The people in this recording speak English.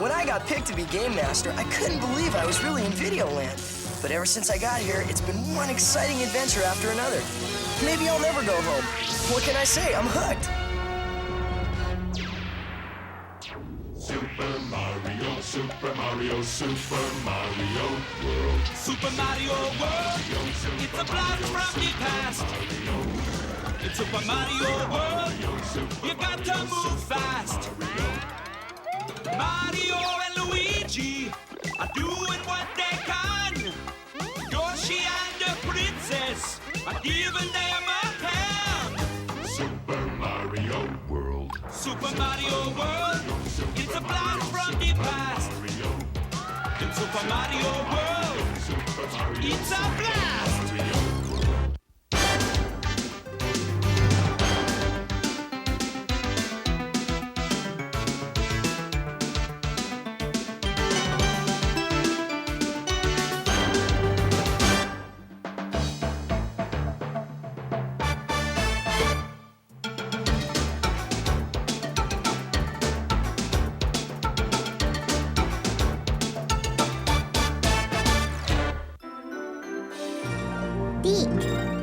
When I got picked to be Game Master, I couldn't believe I was really in Videoland. But ever since I got here, it's been one exciting adventure after another. Maybe I'll never go home. What can I say? I'm hooked. Super Mario, Super Mario, Super Mario World. Super Mario World, it's a blast from the past. It's Super Mario World, you got to move fast. Mario and Luigi are doing what they can. Yoshi and the princess are giving them a hand. Super Mario World. Super Mario World, it's a blast from the past. In Super Mario World, it's a blast. D